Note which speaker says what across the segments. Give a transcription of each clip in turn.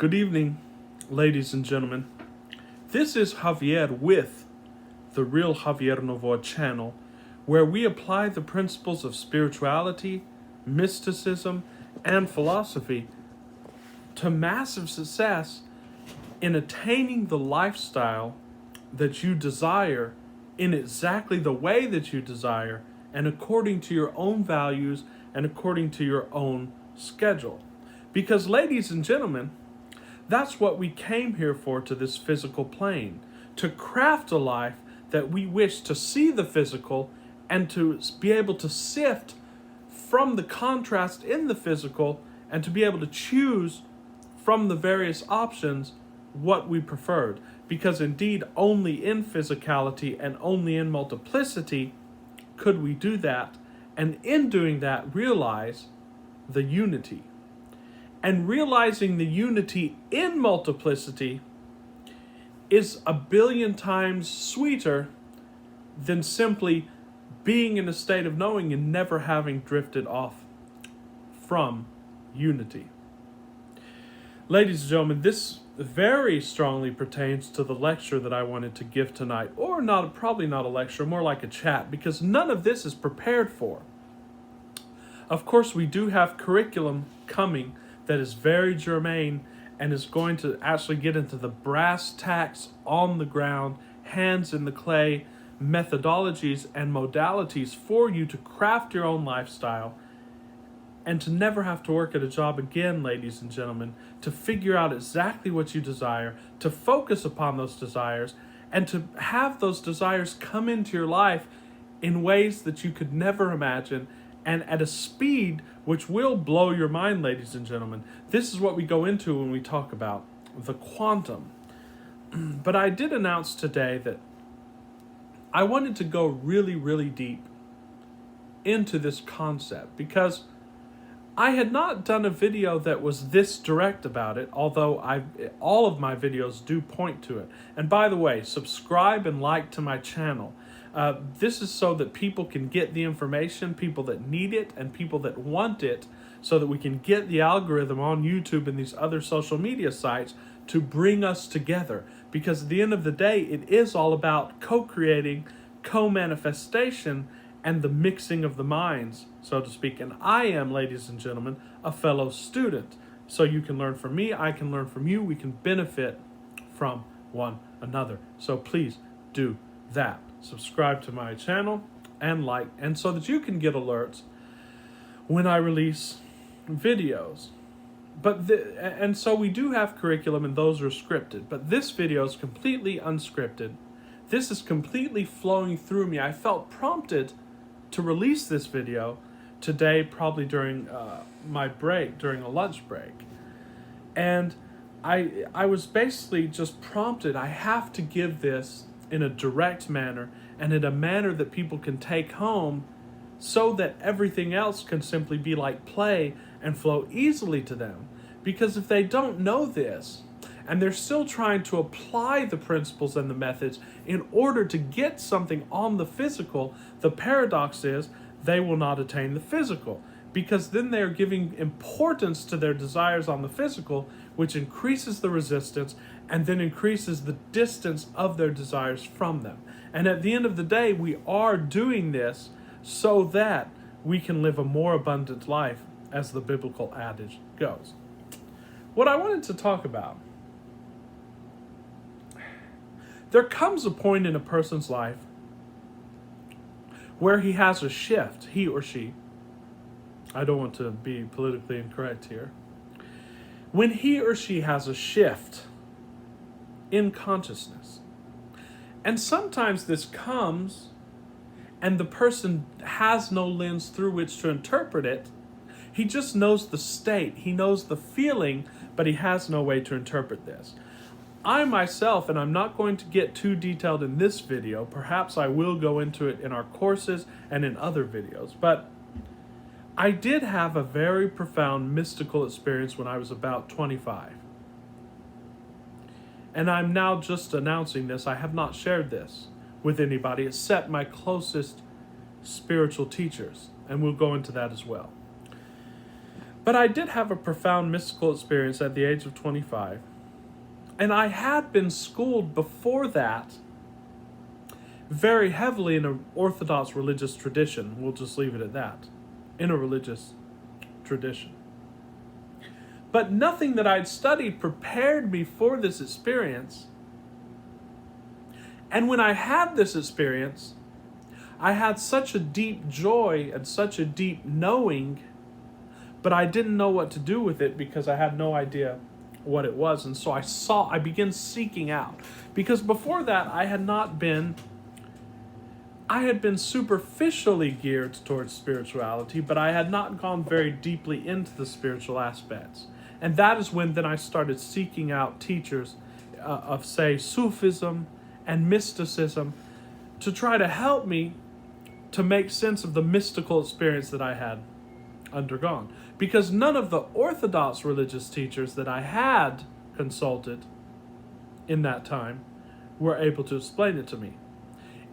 Speaker 1: Good evening, ladies and gentlemen. This is Javier with the Real Javier Novoa channel, where we apply the principles of spirituality, mysticism, and philosophy to massive success in attaining the lifestyle that you desire in exactly the way that you desire and according to your own values and according to your own schedule. Because, ladies and gentlemen, that's what we came here for, to this physical plane, to craft a life that we wish to see the physical and to be able to sift from the contrast in the physical and to be able to choose from the various options what we preferred. Because indeed, only in physicality and only in multiplicity could we do that, and in doing that realize the unity. And realizing the unity in multiplicity is a billion times sweeter than simply being in a state of knowing and never having drifted off from unity. Ladies and gentlemen, this very strongly pertains to the lecture that I wanted to give tonight, or not, probably not a lecture, more like a chat, because none of this is prepared for. Of course, we do have curriculum coming that is very germane and is going to actually get into the brass tacks, on the ground, hands in the clay, methodologies and modalities for you to craft your own lifestyle and to never have to work at a job again, ladies and gentlemen, to figure out exactly what you desire, to focus upon those desires, and to have those desires come into your life in ways that you could never imagine, and at a speed which will blow your mind, ladies and gentlemen. This is what we go into when we talk about the quantum. But I did announce today that I wanted to go really, really deep into this concept, because I had not done a video that was this direct about it, although all of my videos do point to it. And by the way, subscribe and like to my channel. This is so that people can get the information, people that need it and people that want it, so that we can get the algorithm on YouTube and these other social media sites to bring us together. Because at the end of the day, it is all about co-creating, co-manifestation, and the mixing of the minds, so to speak. And I am, ladies and gentlemen, a fellow student. So you can learn from me, I can learn from you, we can benefit from one another. So please do that. Subscribe to my channel and like, and so that you can get alerts when I release videos. And so we do have curriculum, and those are scripted, but this video is completely unscripted. This is completely flowing through me. I felt prompted to release this video today, probably during my break, during a lunch break. And I was basically just prompted. I have to give this in a direct manner and in a manner that people can take home, so that everything else can simply be like play and flow easily to them. Because if they don't know this, and they're still trying to apply the principles and the methods in order to get something on the physical, the paradox is they will not attain the physical, because then they're giving importance to their desires on the physical, which increases the resistance and then increases the distance of their desires from them. And at the end of the day, we are doing this so that we can live a more abundant life, as the biblical adage goes. What I wanted to talk about, there comes a point in a person's life where he has a shift, he or she. I don't want to be politically incorrect here. When he or she has a shift in consciousness. And sometimes this comes and the person has no lens through which to interpret it. He just knows the state, he knows the feeling, but he has no way to interpret this. I myself, and I'm not going to get too detailed in this video, perhaps I will go into it in our courses and in other videos, but I did have a very profound mystical experience when I was about 25. And I'm now just announcing this. I have not shared this with anybody except my closest spiritual teachers, and we'll go into that as well. But I did have a profound mystical experience at the age of 25. And I had been schooled before that very heavily in an Orthodox religious tradition. We'll just leave it at that. In a religious tradition. But nothing that I'd studied prepared me for this experience. And when I had this experience, I had such a deep joy and such a deep knowing, but I didn't know what to do with it because I had no idea what it was. And so I began seeking out. Because before that, I had been superficially geared towards spirituality, but I had not gone very deeply into the spiritual aspects. And that is when then I started seeking out teachers of, say, Sufism and mysticism to try to help me to make sense of the mystical experience that I had undergone. Because none of the Orthodox religious teachers that I had consulted in that time were able to explain it to me.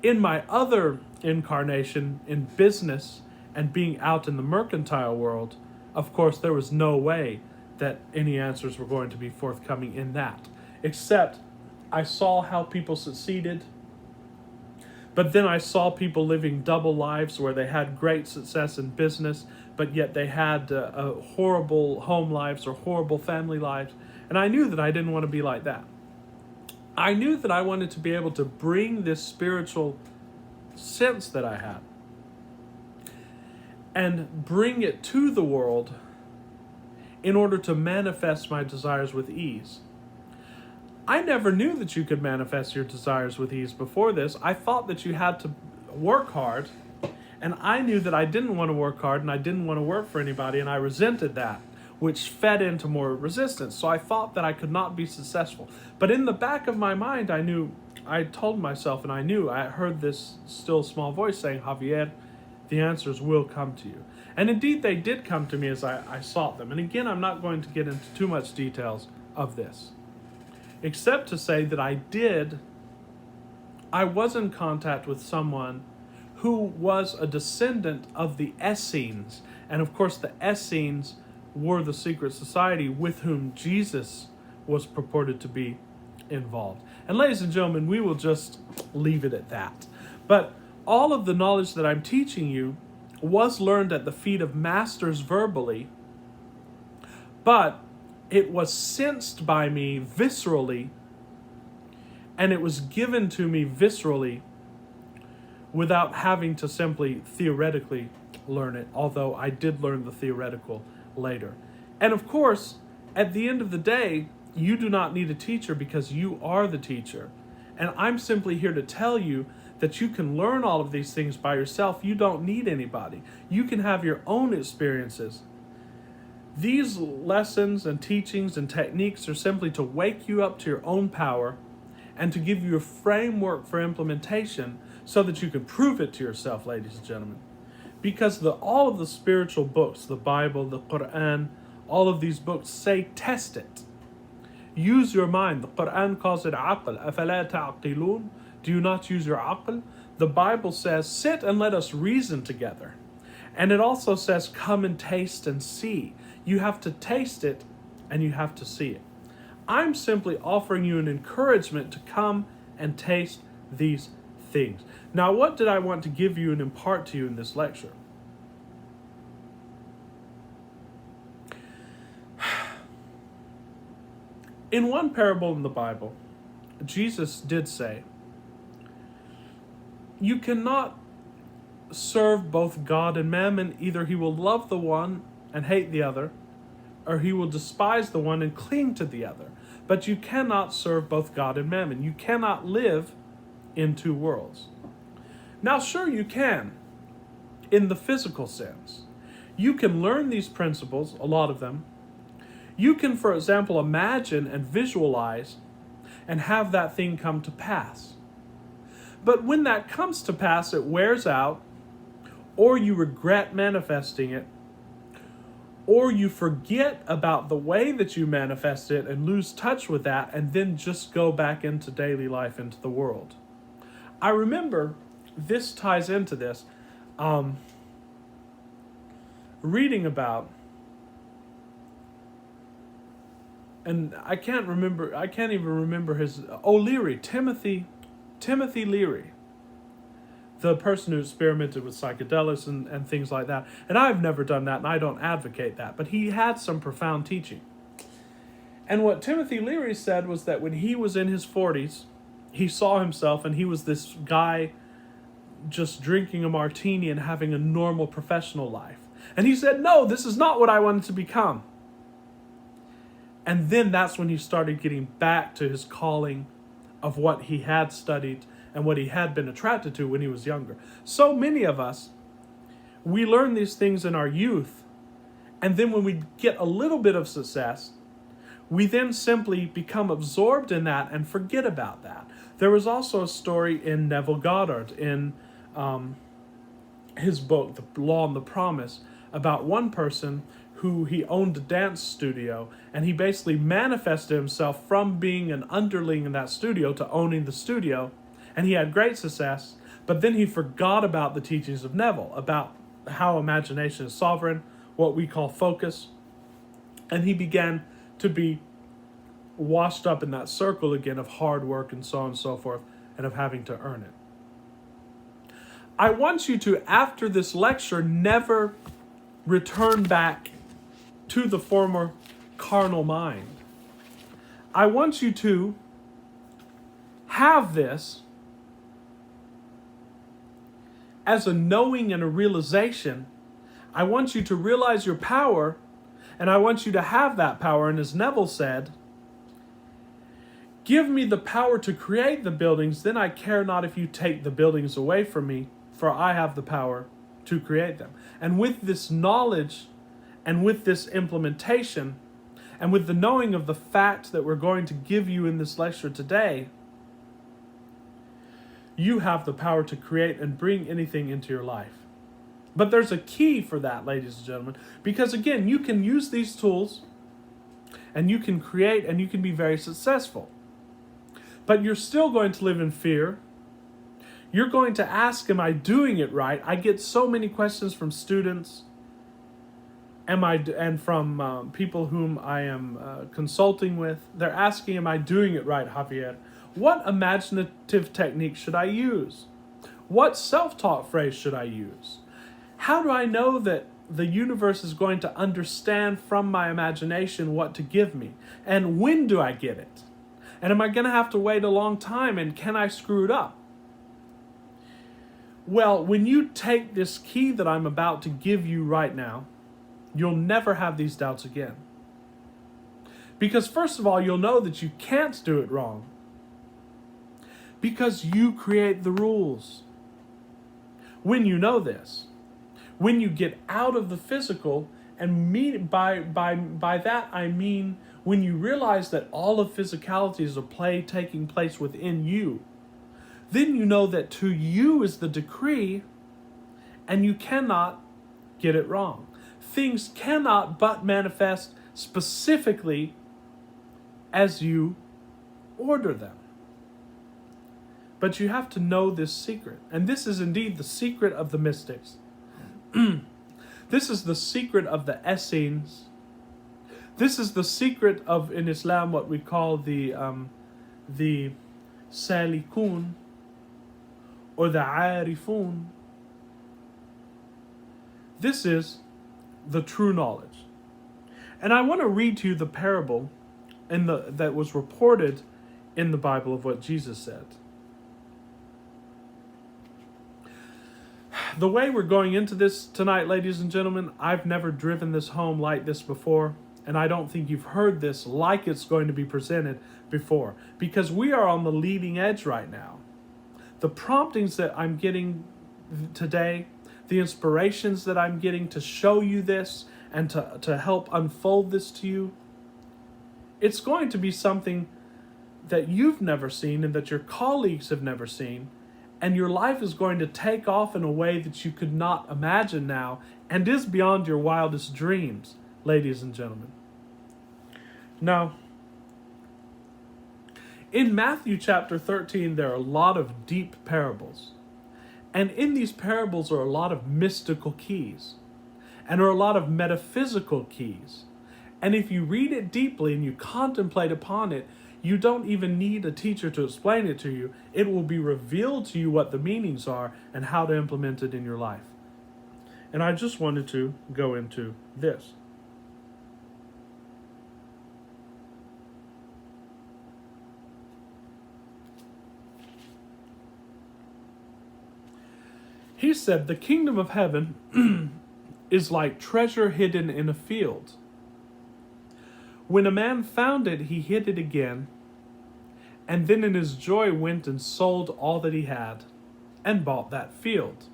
Speaker 1: In my other incarnation in business and being out in the mercantile world, of course, there was no way that any answers were going to be forthcoming in that. Except I saw how people succeeded, but then I saw people living double lives where they had great success in business, but yet they had horrible home lives or horrible family lives. And I knew that I didn't want to be like that. I knew that I wanted to be able to bring this spiritual sense that I had and bring it to the world in order to manifest my desires with ease. I never knew that you could manifest your desires with ease before this. I thought that you had to work hard, and I knew that I didn't want to work hard and I didn't want to work for anybody, and I resented that, which fed into more resistance. So I thought that I could not be successful. But in the back of my mind, I told myself, and I heard this still small voice saying, Javier, the answers will come to you. And indeed, they did come to me as I sought them. And again, I'm not going to get into too much details of this, except to say that I was in contact with someone who was a descendant of the Essenes. And of course, the Essenes were the secret society with whom Jesus was purported to be involved. And ladies and gentlemen, we will just leave it at that. But all of the knowledge that I'm teaching you was learned at the feet of masters verbally, but it was sensed by me viscerally, and it was given to me viscerally without having to simply theoretically learn it, although I did learn the theoretical later. And of course, at the end of the day, you do not need a teacher because you are the teacher. And I'm simply here to tell you that you can learn all of these things by yourself. You don't need anybody. You can have your own experiences. These lessons and teachings and techniques are simply to wake you up to your own power and to give you a framework for implementation so that you can prove it to yourself, ladies and gentlemen. Because all of the spiritual books, the Bible, the Quran, all of these books say test it. Use your mind. The Quran calls it aql. أَفَلَا تَعْقِلُونَ? Do you not use your aql? The Bible says, sit and let us reason together. And it also says, come and taste and see. You have to taste it and you have to see it. I'm simply offering you an encouragement to come and taste these things. Now, what did I want to give you and impart to you in this lecture? In one parable in the Bible, Jesus did say, you cannot serve both God and mammon. Either he will love the one and hate the other, or he will despise the one and cling to the other. But you cannot serve both God and mammon. You cannot live in two worlds. Now, sure, you can, in the physical sense. You can learn these principles, a lot of them. You can, for example, imagine and visualize and have that thing come to pass. But when that comes to pass, it wears out, or you regret manifesting it, or you forget about the way that you manifest it and lose touch with that, and then just go back into daily life, into the world. I remember, this ties into this, reading about and I can't even remember his, Leary, Timothy Leary, the person who experimented with psychedelics and things like that. And I've never done that, and I don't advocate that, but he had some profound teaching. And what Timothy Leary said was that when he was in his 40s, he saw himself, and he was this guy just drinking a martini and having a normal professional life. And he said, no, this is not what I wanted to become. And then that's when he started getting back to his calling of what he had studied and what he had been attracted to when he was younger. So many of us, we learn these things in our youth, and then when we get a little bit of success, we then simply become absorbed in that and forget about that. There was also a story in Neville Goddard in his book, The Law and the Promise, about one person who he owned a dance studio, and he basically manifested himself from being an underling in that studio to owning the studio, and he had great success, but then he forgot about the teachings of Neville, about how imagination is sovereign, what we call focus, and he began to be washed up in that circle again of hard work and so on and so forth, and of having to earn it. I want you to, after this lecture, never return back to the former carnal mind. I want you to have this as a knowing and a realization. I want you to realize your power, and I want you to have that power. And as Neville said, give me the power to create the buildings, then I care not if you take the buildings away from me, for I have the power to create them. And with this knowledge, and with this implementation, and with the knowing of the fact that we're going to give you in this lecture today, you have the power to create and bring anything into your life. But there's a key for that, ladies and gentlemen, because again, you can use these tools, and you can create, and you can be very successful. But you're still going to live in fear. You're going to ask, am I doing it right? I get so many questions from students and from people whom I am consulting with. They're asking, am I doing it right, Javier? What imaginative technique should I use? What self-taught phrase should I use? How do I know that the universe is going to understand from my imagination what to give me? And when do I get it? And am I going to have to wait a long time? And can I screw it up? Well, when you take this key that I'm about to give you right now, you'll never have these doubts again. Because first of all, you'll know that you can't do it wrong. Because you create the rules. When you know this, when you get out of the physical, and by that I mean when you realize that all of physicality is a play taking place within you, then you know that to you is the decree, and you cannot get it wrong. Things cannot but manifest specifically as you order them. But you have to know this secret. And this is indeed the secret of the mystics. This is the secret of the Essenes. This is the secret of, in Islam, what we call the Salikun, or the Arifun. This is the true knowledge. And I want to read to you the parable that was reported in the Bible of what Jesus said. The way we're going into this tonight, ladies and gentlemen, I've never driven this home like this before, and I don't think you've heard this like it's going to be presented before, because we are on the leading edge right now. The promptings that I'm getting today, the inspirations that I'm getting to show you this and to help unfold this to you, it's going to be something that you've never seen and that your colleagues have never seen, and your life is going to take off in a way that you could not imagine now and is beyond your wildest dreams, ladies and gentlemen. Now, in Matthew chapter 13, there are a lot of deep parables. And in these parables are a lot of mystical keys. And are a lot of metaphysical keys. And if you read it deeply and you contemplate upon it, you don't even need a teacher to explain it to you. It will be revealed to you what the meanings are and how to implement it in your life. And I just wanted to go into this. He said, the kingdom of heaven is like treasure hidden in a field. When a man found it, he hid it again, and then in his joy went and sold all that he had and bought that field.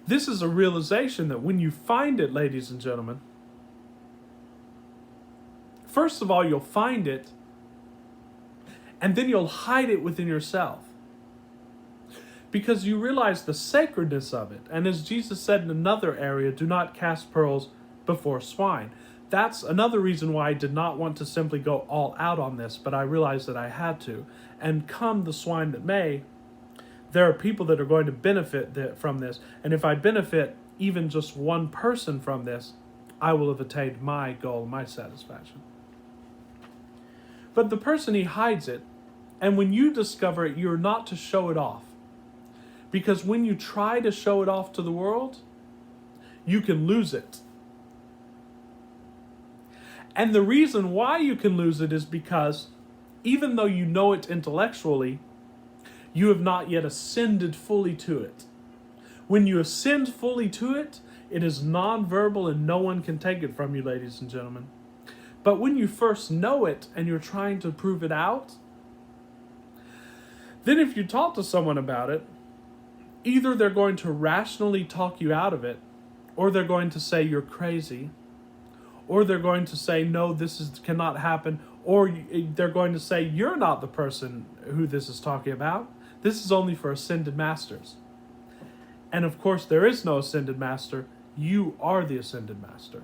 Speaker 1: This is a realization that when you find it, ladies and gentlemen, first of all, you'll find it, and then you'll hide it within yourself. Because you realize the sacredness of it. And as Jesus said in another area, do not cast pearls before swine. That's another reason why I did not want to simply go all out on this, but I realized that I had to. And come the swine that may, there are people that are going to benefit from this. And if I benefit even just one person from this, I will have attained my goal, my satisfaction. But the person, he hides it. And when you discover it, you're not to show it off. Because when you try to show it off to the world, you can lose it. And the reason why you can lose it is because even though you know it intellectually, you have not yet ascended fully to it. When you ascend fully to it, it is nonverbal and no one can take it from you, ladies and gentlemen. But when you first know it and you're trying to prove it out, then if you talk to someone about it, either they're going to rationally talk you out of it, or they're going to say you're crazy, or they're going to say, no, cannot happen, or they're going to say, you're not the person who this is talking about. This is only for ascended masters. And of course, there is no ascended master. You are the ascended master.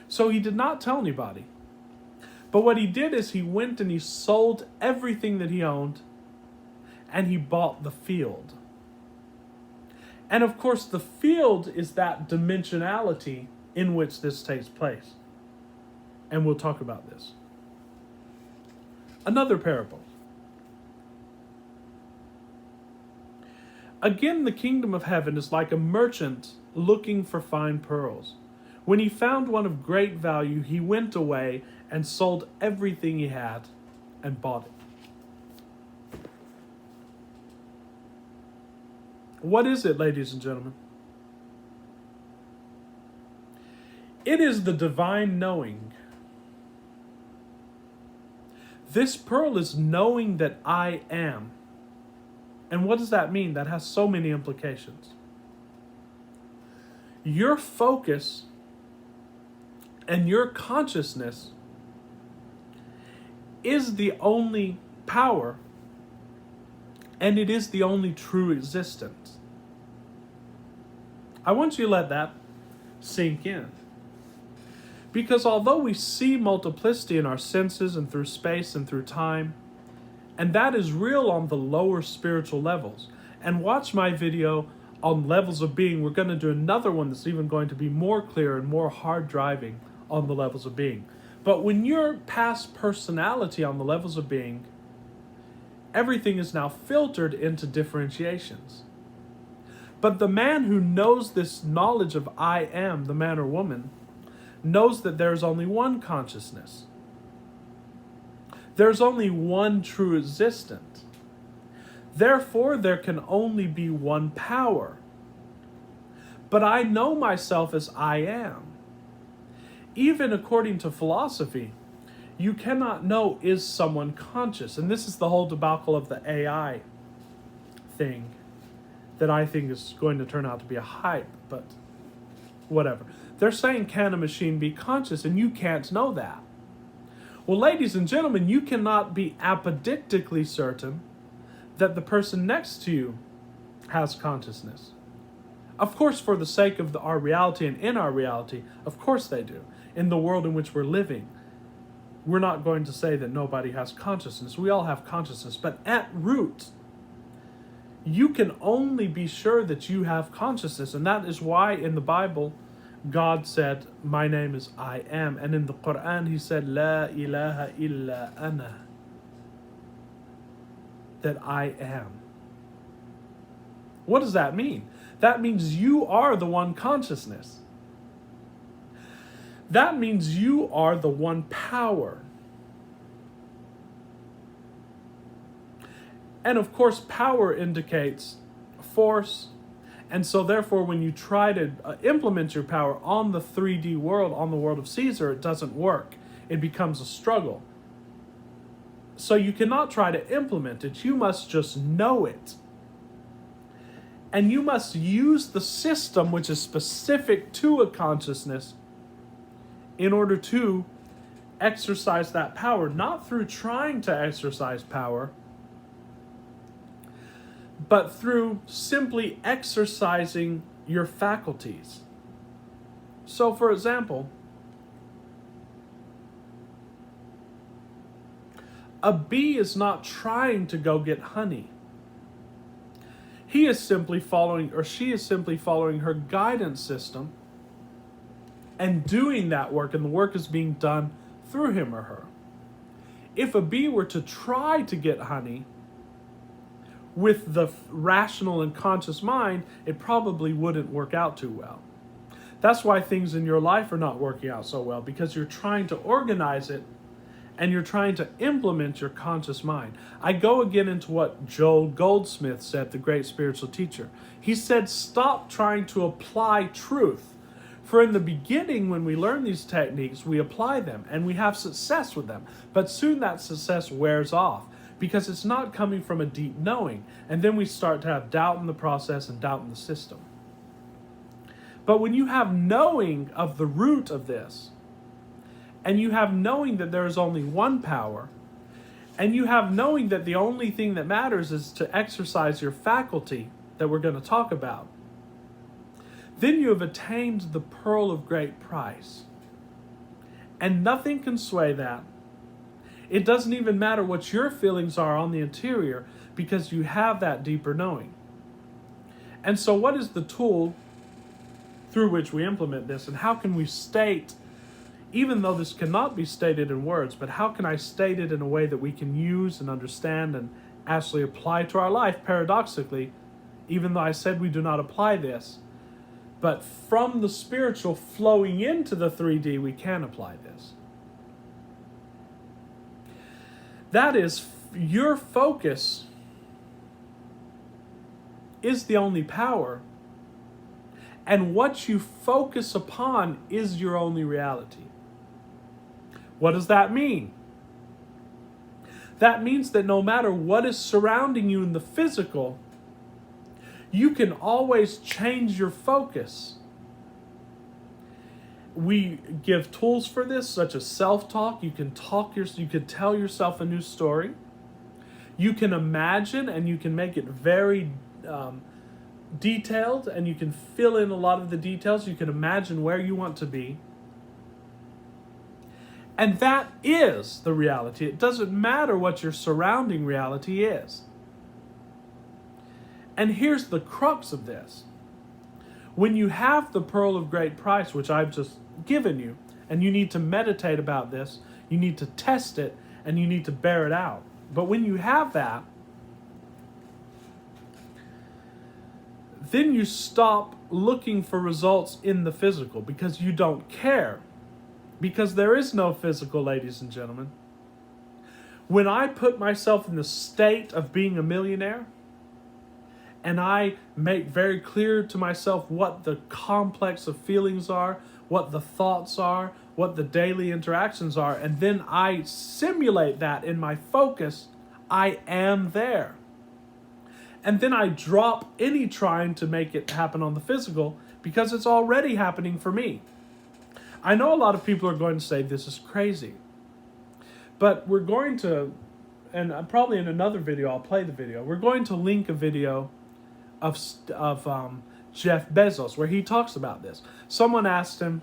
Speaker 1: So he did not tell anybody. But what he did is he went and he sold everything that he owned, and he bought the field. And of course, the field is that dimensionality in which this takes place. And we'll talk about this. Another parable. Again, the kingdom of heaven is like a merchant looking for fine pearls. When he found one of great value, he went away and sold everything he had and bought it. What is it, ladies and gentlemen? It is the divine knowing. This pearl is knowing that I am. And what does that mean? That has so many implications. Your focus and your consciousness is the only power, and it is the only true existence. I want you to let that sink in. Because although we see multiplicity in our senses and through space and through time, and that is real on the lower spiritual levels. And watch my video on levels of being. We're going to do another one that's even going to be more clear and more hard driving on the levels of being. But when you're past personality on the levels of being, everything is now filtered into differentiations. But the man who knows this knowledge of I am, the man or woman, knows that there's only one consciousness. There's only one true existent. Therefore, there can only be one power. But I know myself as I am. Even according to philosophy, you cannot know, is someone conscious? And this is the whole debacle of the AI thing that I think is going to turn out to be a hype, but whatever. They're saying, can a machine be conscious? And you can't know that. Well, ladies and gentlemen, you cannot be apodictically certain that the person next to you has consciousness. Of course, for the sake of our reality and in our reality, of course they do. In the world in which we're living, we're not going to say that nobody has consciousness. We all have consciousness, but at root, you can only be sure that you have consciousness. And that is why in the Bible, God said, my name is I am. And in the Quran, he said, La ilaha illa ana. That I am. What does that mean? That means you are the one consciousness. That means you are the one power. And of course, power indicates force. And so therefore, when you try to implement your power on the 3D world, on the world of Caesar, it doesn't work. It becomes a struggle. So you cannot try to implement it. You must just know it. And you must use the system which is specific to a consciousness in order to exercise that power, not through trying to exercise power, but through simply exercising your faculties. So, for example, a bee is not trying to go get honey. He is simply following, or she is simply following her guidance system and doing that work, and the work is being done through him or her. If a bee were to try to get honey with the rational and conscious mind, it probably wouldn't work out too well. That's why things in your life are not working out so well, because you're trying to organize it and you're trying to implement your conscious mind. I go again into what Joel Goldsmith said, the great spiritual teacher. He said, stop trying to apply truth. For in the beginning, when we learn these techniques, we apply them and we have success with them. But soon that success wears off because it's not coming from a deep knowing. And then we start to have doubt in the process and doubt in the system. But when you have knowing of the root of this, and you have knowing that there is only one power, and you have knowing that the only thing that matters is to exercise your faculty that we're going to talk about, then you have attained the pearl of great price. And nothing can sway that. It doesn't even matter what your feelings are on the interior, because you have that deeper knowing. And so what is the tool through which we implement this, and how can we state, even though this cannot be stated in words, but how can I state it in a way that we can use and understand and actually apply to our life, paradoxically, even though I said we do not apply this, but from the spiritual flowing into the 3D, we can apply this. That is, your focus is the only power, and what you focus upon is your only reality. What does that mean? That means that no matter what is surrounding you in the physical, you can always change your focus. We give tools for this, such as self-talk. You can tell yourself a new story. You can imagine, and you can make it very detailed, and you can fill in a lot of the details. You can imagine where you want to be. And that is the reality. It doesn't matter what your surrounding reality is. And here's the crux of this. When you have the pearl of great price, which I've just given you, and you need to meditate about this, you need to test it, and you need to bear it out. But when you have that, then you stop looking for results in the physical, because you don't care. Because there is no physical, ladies and gentlemen. When I put myself in the state of being a millionaire, and I make very clear to myself what the complex of feelings are, what the thoughts are, what the daily interactions are, and then I simulate that in my focus, I am there. And then I drop any trying to make it happen on the physical, because it's already happening for me. I know a lot of people are going to say this is crazy, but we're going to, and probably in another video, I'll play the video, we're going to link a video of Jeff Bezos where he talks about this. Someone asked him,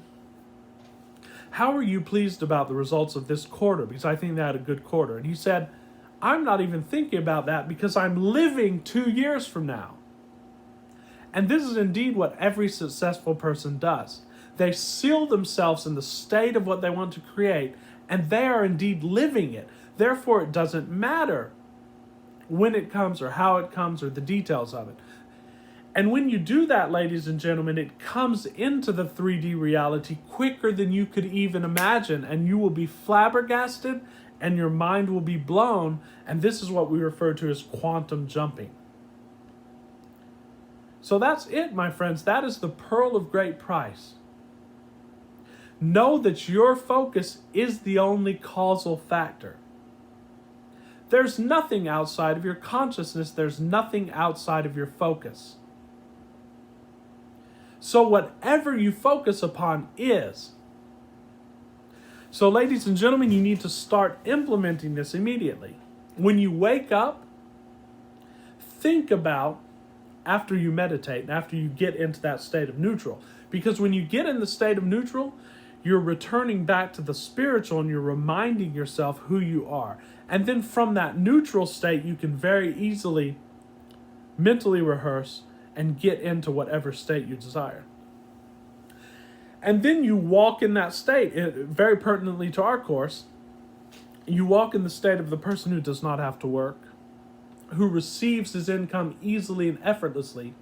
Speaker 1: how are you pleased about the results of this quarter? Because I think they had a good quarter. And he said, I'm not even thinking about that because I'm living 2 years from now. And this is indeed what every successful person does. They seal themselves in the state of what they want to create, and they are indeed living it. Therefore, it doesn't matter when it comes or how it comes or the details of it. And when you do that, ladies and gentlemen, it comes into the 3D reality quicker than you could even imagine, and you will be flabbergasted and your mind will be blown, and this is what we refer to as quantum jumping. So that's it, my friends. That is the pearl of great price. Know that your focus is the only causal factor. There's nothing outside of your consciousness. There's nothing outside of your focus. So whatever you focus upon is. So ladies and gentlemen, you need to start implementing this immediately. When you wake up, think about, after you meditate and after you get into that state of neutral. Because when you get in the state of neutral, you're returning back to the spiritual and you're reminding yourself who you are. And then from that neutral state, you can very easily mentally rehearse and get into whatever state you desire. And then you walk in that state, very pertinently to our course, you walk in the state of the person who does not have to work, who receives his income easily and effortlessly,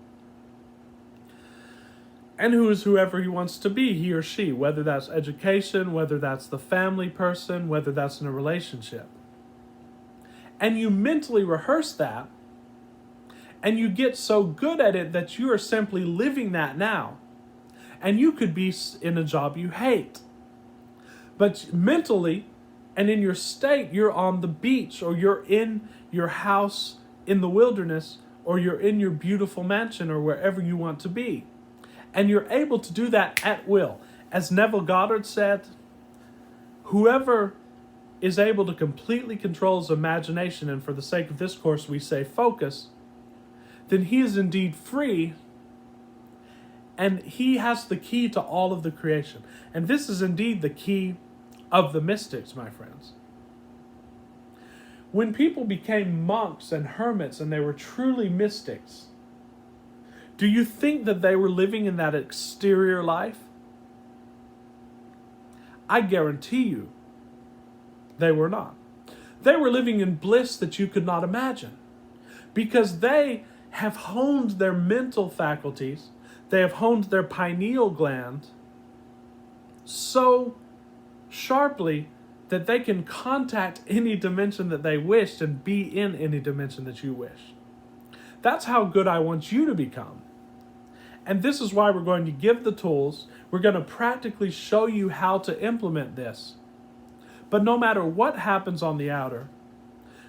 Speaker 1: and who is whoever he wants to be, he or she, whether that's education, whether that's the family person, whether that's in a relationship. And you mentally rehearse that, and you get so good at it that you are simply living that now. And you could be in a job you hate. But mentally and in your state, you're on the beach, or you're in your house in the wilderness, or you're in your beautiful mansion, or wherever you want to be. And you're able to do that at will. As Neville Goddard said, whoever is able to completely control his imagination, and for the sake of this course we say focus, then he is indeed free, and he has the key to all of the creation. And this is indeed the key of the mystics, my friends. When people became monks and hermits and they were truly mystics, do you think that they were living in that exterior life? I guarantee you they were not. They were living in bliss that you could not imagine, because they have honed their mental faculties, they have honed their pineal gland so sharply that they can contact any dimension that they wish and be in any dimension that you wish. That's how good I want you to become. And this is why we're going to give the tools. We're going to practically show you how to implement this. But no matter what happens on the outer,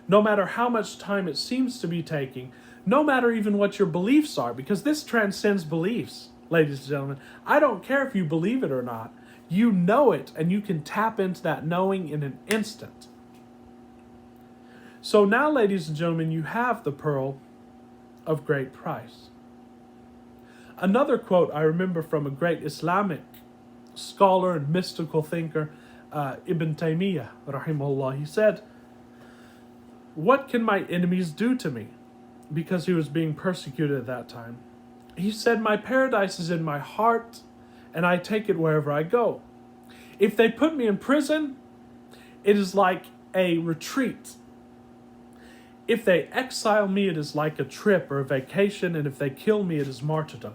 Speaker 1: no matter how much time it seems to be taking, no matter even what your beliefs are, because this transcends beliefs, ladies and gentlemen. I don't care if you believe it or not. You know it, and you can tap into that knowing in an instant. So now, ladies and gentlemen, you have the pearl of great price. Another quote I remember from a great Islamic scholar and mystical thinker, Ibn Taymiyyah, rahimahullah. He said, "What can my enemies do to me?" Because he was being persecuted at that time. He said, "My paradise is in my heart, and I take it wherever I go. If they put me in prison, it is like a retreat. If they exile me, it is like a trip or a vacation, and if they kill me, it is martyrdom."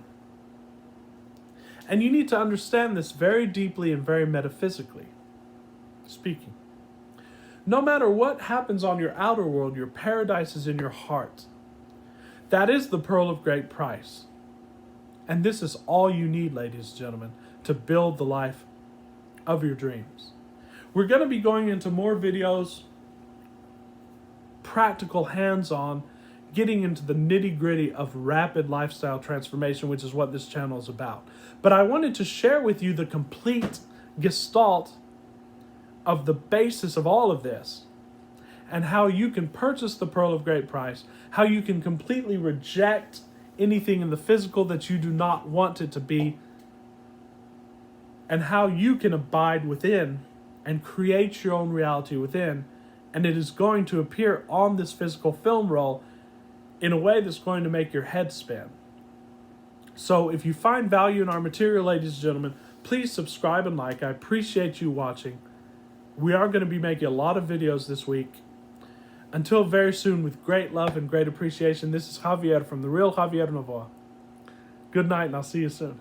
Speaker 1: And you need to understand this very deeply and very metaphysically speaking. No matter what happens on your outer world, your paradise is in your heart. That is the pearl of great price. And this is all you need, ladies and gentlemen, to build the life of your dreams. We're going to be going into more videos, practical, hands-on, getting into the nitty-gritty of rapid lifestyle transformation, which is what this channel is about. But I wanted to share with you the complete gestalt of the basis of all of this, and how you can purchase the pearl of great price, how you can completely reject anything in the physical that you do not want it to be, and how you can abide within and create your own reality within, and it is going to appear on this physical film roll in a way that's going to make your head spin. So if you find value in our material, ladies and gentlemen, Please subscribe and like. I appreciate you watching. We are going to be making a lot of videos this week. Until very soon, with great love and great appreciation, this is Javier from The Real Javier Novoa. Good night, and I'll see you soon.